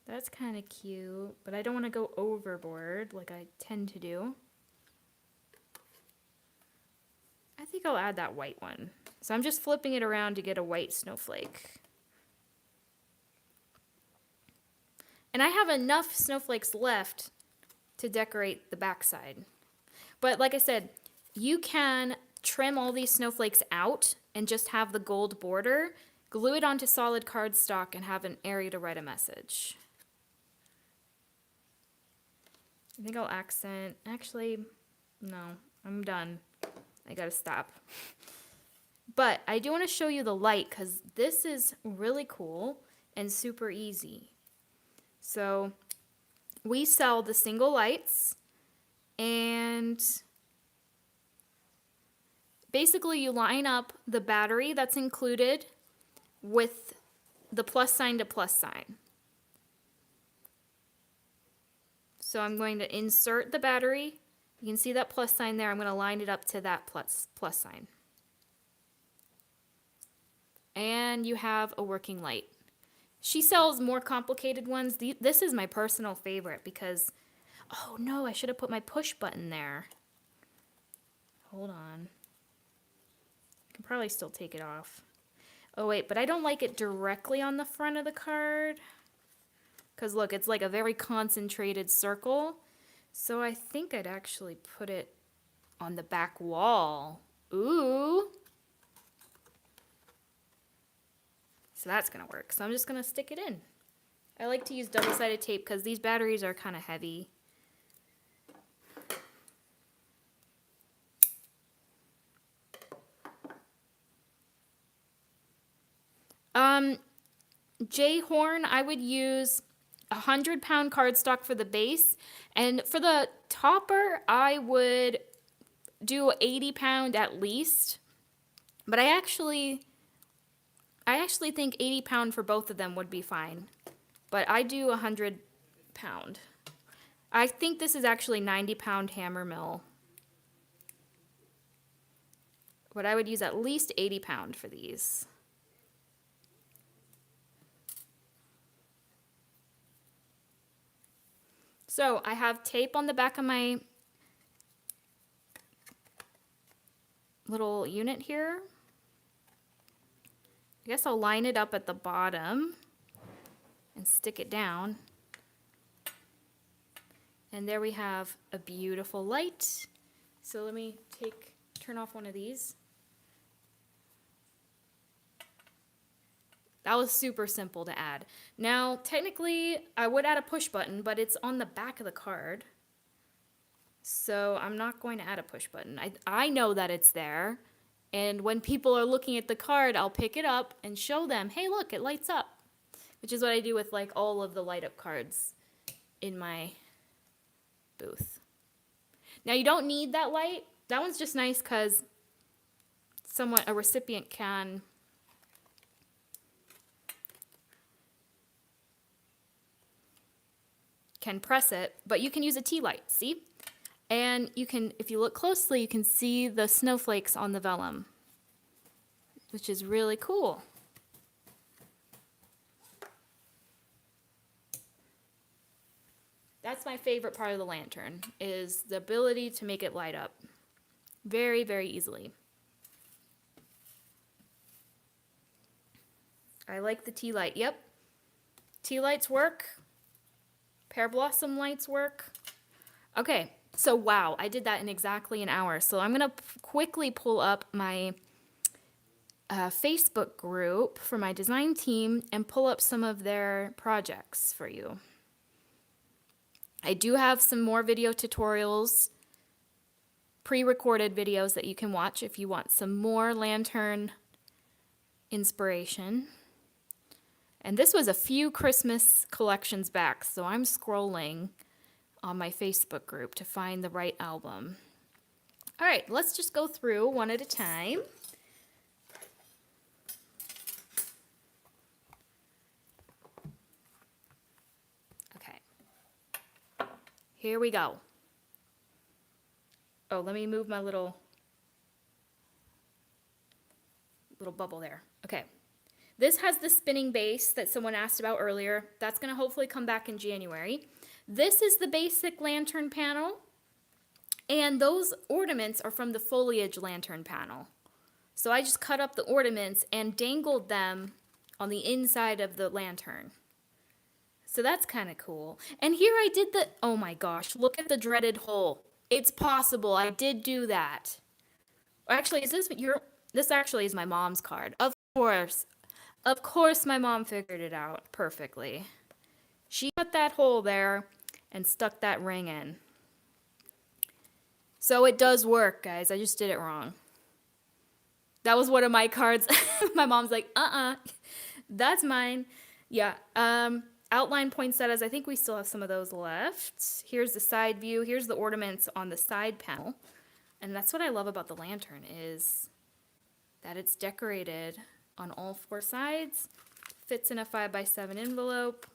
That's kind of cute, but I don't want to go overboard like I tend to do. I think I'll add that white one. So I'm just flipping it around to get a white snowflake. And I have enough snowflakes left to decorate the backside. But like I said, you can trim all these snowflakes out and just have the gold border, glue it onto solid cardstock, and have an area to write a message. I think I'll accent, actually, no, I'm done. I gotta stop. But I do want to show you the light because this is really cool and super easy. So we sell the single lights, and basically you line up the battery that's included with the plus sign to plus sign. So I'm going to insert the battery. You can see that plus sign there. I'm going to line it up to that plus sign. And you have a working light. She sells more complicated ones. This is my personal favorite because, oh no, I should have put my push button there. Hold on. I can probably still take it off. Oh wait, but I don't like it directly on the front of the card. Because look, it's like a very concentrated circle. So I think I'd actually put it on the back wall. Ooh. So that's going to work. So I'm just going to stick it in. I like to use double-sided tape because these batteries are kind of heavy. J-horn, I would use 100-pound cardstock for the base. And for the topper, I would do 80-pound at least. But I actually think 80-pound for both of them would be fine. But I do 100-pound. I think this is actually 90-pound hammer mill. But I would use at least 80-pound for these. So I have tape on the back of my little unit here. I guess I'll line it up at the bottom and stick it down. And there we have a beautiful light. So let me turn off one of these. That was super simple to add. Now, technically, I would add a push button, but it's on the back of the card. So I'm not going to add a push button. I know that it's there. And when people are looking at the card, I'll pick it up and show them, hey, look, it lights up. Which is what I do with like all of the light up cards in my booth. Now, you don't need that light. That one's just nice because a recipient can press it, but you can use a tea light, see? And you can, if you look closely, you can see the snowflakes on the vellum, which is really cool. That's my favorite part of the lantern, is the ability to make it light up very, very easily. I like the tea light. Yep, tea lights work. Pear blossom lights work. Okay, so wow, I did that in exactly an hour. So I'm gonna quickly pull up my Facebook group for my design team and pull up some of their projects for you. I do have some more video tutorials, pre-recorded videos that you can watch if you want some more lantern inspiration. And this was a few Christmas collections back, so I'm scrolling on my Facebook group to find the right album. All right, let's just go through one at a time. Okay. Here we go. Oh, let me move my little bubble there. Okay. This has the spinning base that someone asked about earlier. That's going to hopefully come back in January. This is the basic lantern panel. And those ornaments are from the foliage lantern panel. So I just cut up the ornaments and dangled them on the inside of the lantern. So that's kind of cool. And here I did oh my gosh, look at the dreaded hole. It's possible. I did do that. Actually, this actually is my mom's card. Of course. Of course my mom figured it out perfectly. She cut that hole there and stuck that ring in. So it does work, guys. I just did it wrong. That was one of my cards. My mom's like, that's mine. Yeah. Outline poinsettias. I think we still have some of those left. Here's the side view. Here's the ornaments on the side panel. And that's what I love about the lantern is that it's decorated on all four sides. Fits in a 5x7 envelope.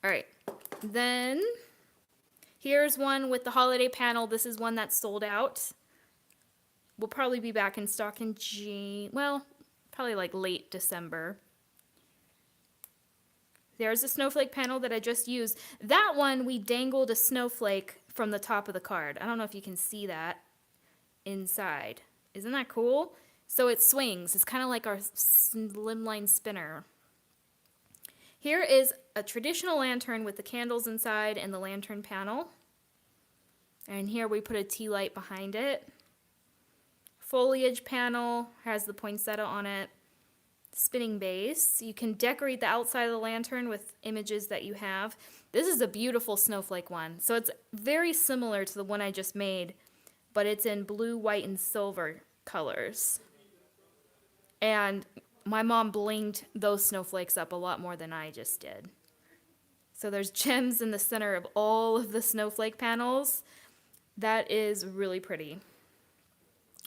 All right. Then here's one with the holiday panel. This is one that's sold out. We'll probably be back in stock in probably like late December. There's a snowflake panel that I just used. That one, we dangled a snowflake from the top of the card. I don't know if you can see that inside. Isn't that cool? So it swings. It's kind of like our slimline spinner. Here is a traditional lantern with the candles inside and the lantern panel. And here we put a tea light behind it. Foliage panel has the poinsettia on it. Spinning base. You can decorate the outside of the lantern with images that you have. This is a beautiful snowflake one. So it's very similar to the one I just made, but it's in blue, white, and silver colors. And my mom blinged those snowflakes up a lot more than I just did. So there's gems in the center of all of the snowflake panels. That is really pretty.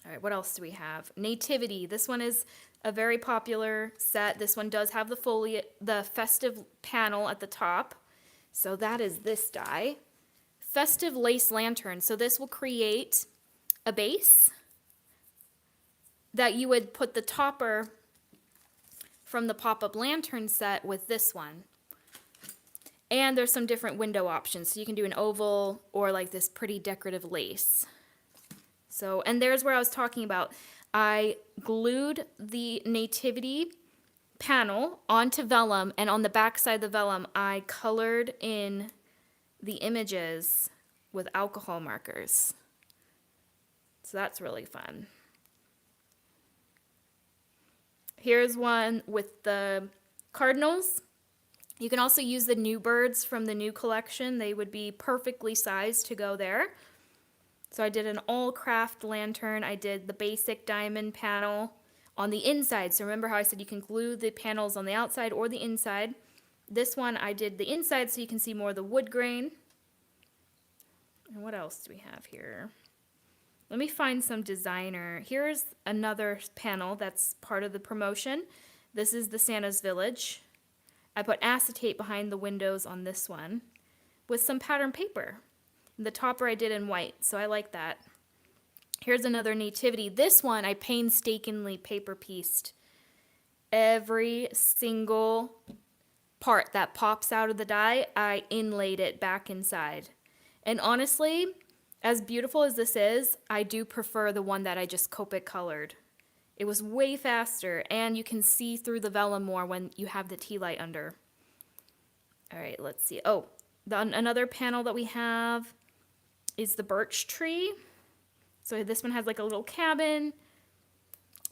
All right, what else do we have? Nativity. This one is a very popular set. This one does have the festive panel at the top. So that is this die. Festive lace lantern. So this will create a base that you would put the topper from the pop-up lantern set with this one. And there's some different window options. So you can do an oval or like this pretty decorative lace. So, and there's where I was talking about. I glued the nativity panel onto vellum, and on the back side of the vellum, I colored in the images with alcohol markers. So that's really fun. Here's one with the cardinals. You can also use the new birds from the new collection. They would be perfectly sized to go there. So I did an all craft lantern. I did the basic diamond panel on the inside. So remember how I said you can glue the panels on the outside or the inside. This one I did the inside so you can see more of the wood grain. And what else do we have here? Let me find some designer. Here's another panel that's part of the promotion. This is the Santa's Village. I put acetate behind the windows on this one with some pattern paper. The topper I did in white, so I like that. Here's another nativity. This one I painstakingly paper pieced. Every single part that pops out of the die, I inlaid it back inside. And honestly, as beautiful as this is, I do prefer the one that I just Copic colored. It was way faster, and you can see through the vellum more when you have the tea light under. All right, let's see. Oh, another panel that we have is the birch tree. So this one has like a little cabin.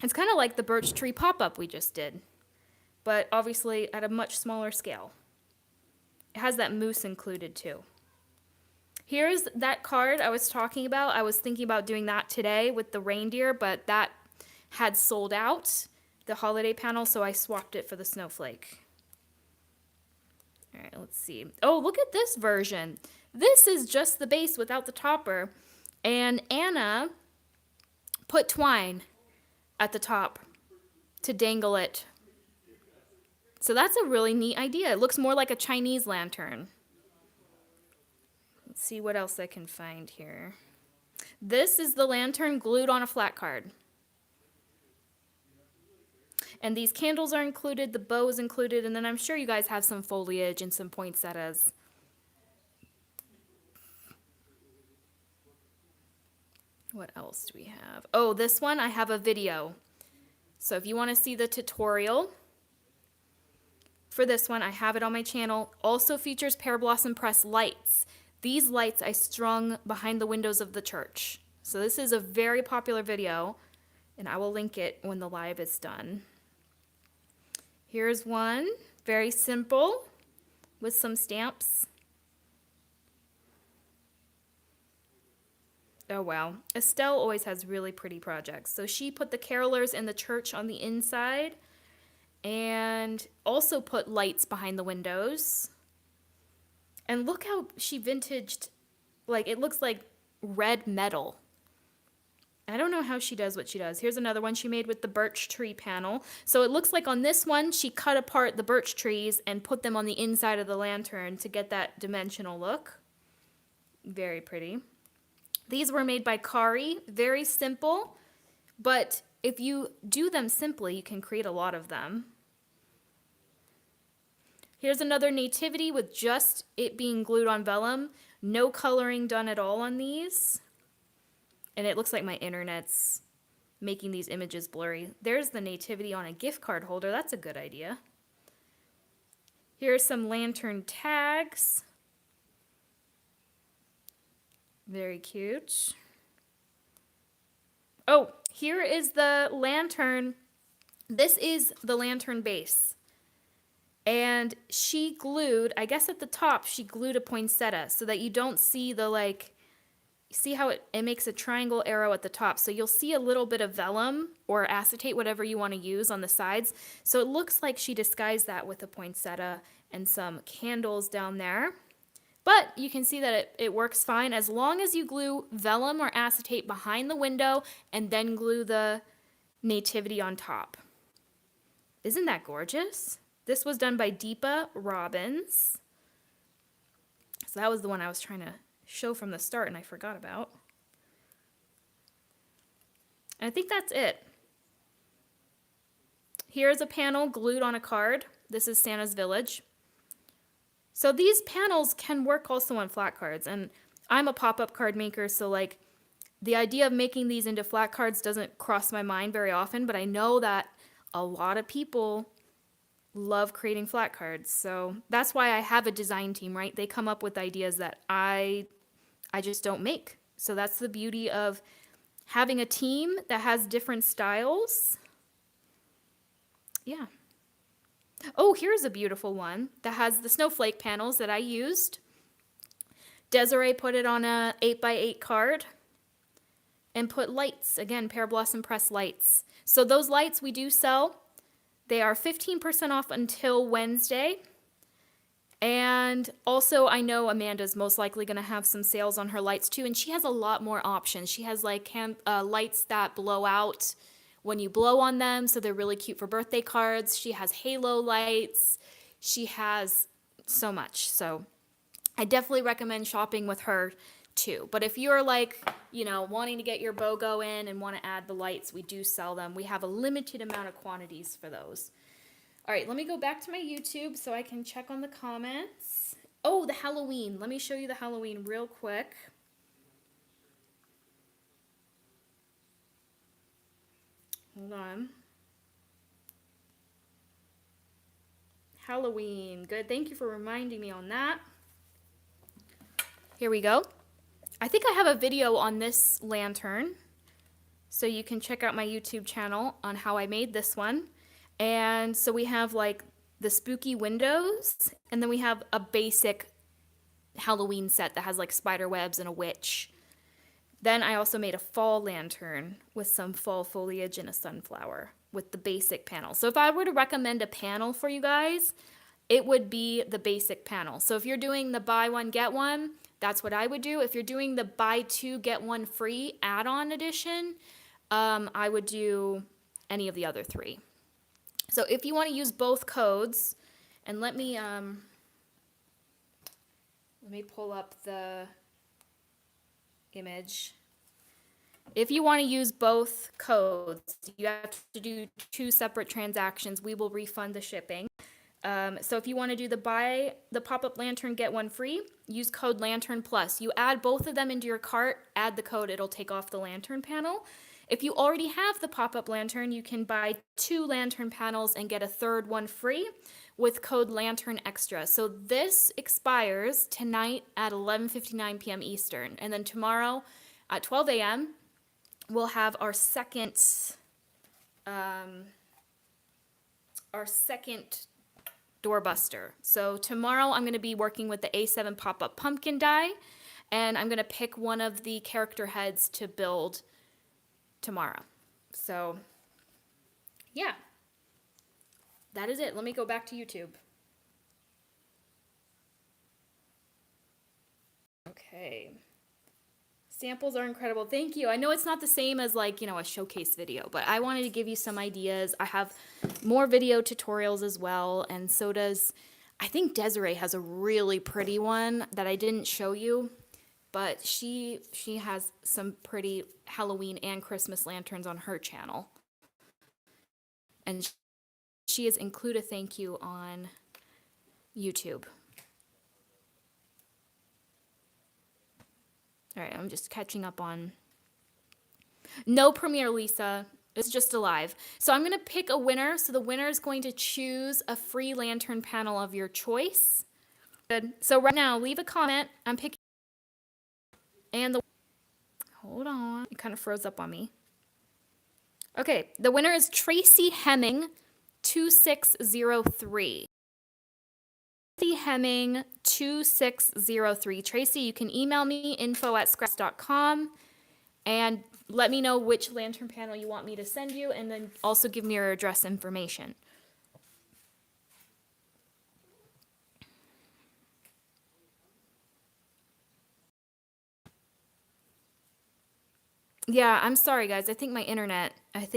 It's kind of like the birch tree pop-up we just did, but obviously at a much smaller scale. It has that moose included too. Here's that card I was talking about. I was thinking about doing that today with the reindeer, but that had sold out, the holiday panel, so I swapped it for the snowflake. All right, let's see. Oh, look at this version. This is just the base without the topper, and Anna put twine at the top to dangle it. So that's a really neat idea. It looks more like a Chinese lantern. Let's see what else I can find here. This is the lantern glued on a flat card. And these candles are included, the bow is included, and then I'm sure you guys have some foliage and some poinsettias. What else do we have? Oh, this one, I have a video. So if you want to see the tutorial for this one, I have it on my channel. Also features Pear Blossom Press lights. These lights I strung behind the windows of the church. So this is a very popular video, and I will link it when the live is done. Here's one, very simple, with some stamps. Oh, wow. Estelle always has really pretty projects. So she put the carolers in the church on the inside and also put lights behind the windows. And look how she vintaged, like, it looks like red metal. I don't know how she does what she does. Here's another one she made with the birch tree panel. So it looks like on this one, she cut apart the birch trees and put them on the inside of the lantern to get that dimensional look. Very pretty. These were made by Kari. Very simple, but if you do them simply, you can create a lot of them. Here's another nativity with just it being glued on vellum. No coloring done at all on these. And it looks like my internet's making these images blurry. There's the nativity on a gift card holder. That's a good idea. Here's some lantern tags. Very cute. Oh, here is the lantern. This is the lantern base. And she glued, I guess at the top, she glued a poinsettia so that you don't see the, like, see how it makes a triangle arrow at the top. So you'll see a little bit of vellum or acetate, whatever you want to use on the sides. So it looks like she disguised that with a poinsettia and some candles down there. But you can see that it works fine as long as you glue vellum or acetate behind the window and then glue the nativity on top. Isn't that gorgeous? This was done by Deepa Robbins. So that was the one I was trying to show from the start and I forgot about. And I think that's it. Here's a panel glued on a card. This is Santa's Village. So these panels can work also on flat cards, and I'm a pop-up card maker, so like the idea of making these into flat cards doesn't cross my mind very often, but I know that a lot of people love creating flat cards. So that's why I have a design team, right? They come up with ideas that I just don't make. So that's the beauty of having a team that has different styles. Yeah. Oh, here's a beautiful one that has the snowflake panels that I used. Desiree put it on a 8x8 card and put lights, again, Pear Blossom Press lights. So those lights we do sell. They are 15% off until Wednesday. And also, I know Amanda's most likely going to have some sales on her lights too, and she has a lot more options. She has like lights that blow out when you blow on them, so they're really cute for birthday cards. She has halo lights. She has so much. So I definitely recommend shopping with her too. But if you're like, you know, wanting to get your BOGO in and want to add the lights, we do sell them. We have a limited amount of quantities for those. All right, let me go back to my YouTube so I can check on the comments. Oh, the Halloween. Let me show you the Halloween real quick. Hold on. Halloween. Good. Thank you for reminding me on that. Here we go. I think I have a video on this lantern, so you can check out my YouTube channel on how I made this one. And so we have like the spooky windows, and then we have a basic Halloween set that has like spider webs and a witch. Then I also made a fall lantern with some fall foliage and a sunflower with the basic panel. So if I were to recommend a panel for you guys, it would be the basic panel. So if you're doing the buy one, get one, that's what I would do. If you're doing the buy two, get one free add-on edition, I would do any of the other three. So if you want to use both codes, and let me pull up the image. If you want to use both codes, you have to do 2 separate transactions. We will refund the shipping. So if you want to do the buy the pop-up lantern, get one free, use code Lantern Plus. You add both of them into your cart, add the code, it'll take off the lantern panel. If you already have the pop-up lantern, you can buy 2 lantern panels and get a third one free with code LANTERNEXTRA. So this expires tonight at 11:59 p.m. Eastern. And then tomorrow at 12 a.m., we'll have our second Doorbuster. So tomorrow I'm going to be working with the A7 pop-up pumpkin die, and I'm going to pick one of the character heads to build tomorrow. So, yeah. That is it. Let me go back to YouTube. Okay. Samples are incredible. Thank you. I know it's not the same as like, a showcase video, but I wanted to give you some ideas. I have more video tutorials as well, and so does, I think Desiree has a really pretty one that I didn't show you, but she has some pretty Halloween and Christmas lanterns on her channel. And she has included a thank you on YouTube. All right, I'm just catching up on... No premiere, Lisa. It's just a live. So I'm going to pick a winner. So the winner is going to choose a free lantern panel of your choice. Good. So right now, leave a comment. I'm picking... And the... Hold on. It kind of froze up on me. Okay, the winner is Tracy Hemming, 2603. Hemming 2603. Tracy, you can email me info@scraps.com and let me know which lantern panel you want me to send you, and then also give me your address information. Yeah, I'm sorry guys. I think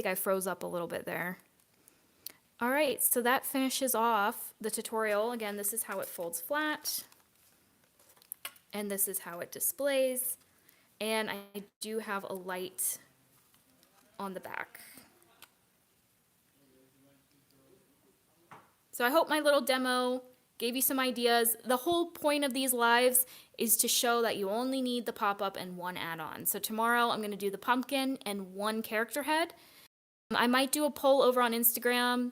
I froze up a little bit there. All right, so that finishes off the tutorial. Again, this is how it folds flat, and this is how it displays, and I do have a light on the back. So I hope my little demo gave you some ideas. The whole point of these lives is to show that you only need the pop-up and one add-on. So tomorrow I'm going to do the pumpkin and one character head. I might do a poll over on Instagram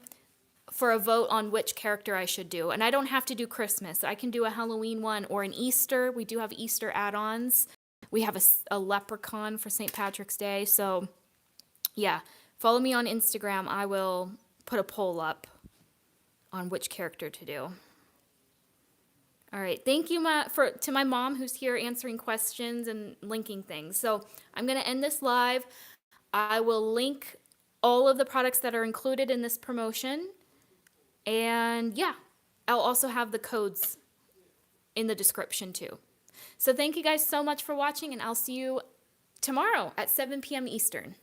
for a vote on which character I should do. And I don't have to do Christmas. I can do a Halloween one or an Easter. We do have Easter add-ons. We have a leprechaun for St. Patrick's Day. So yeah, follow me on Instagram. I will put a poll up on which character to do. All right, thank you to my mom who's here answering questions and linking things. So I'm gonna end this live. I will link all of the products that are included in this promotion. And yeah, I'll also have the codes in the description too. So thank you guys so much for watching, and I'll see you tomorrow at 7 p.m. Eastern.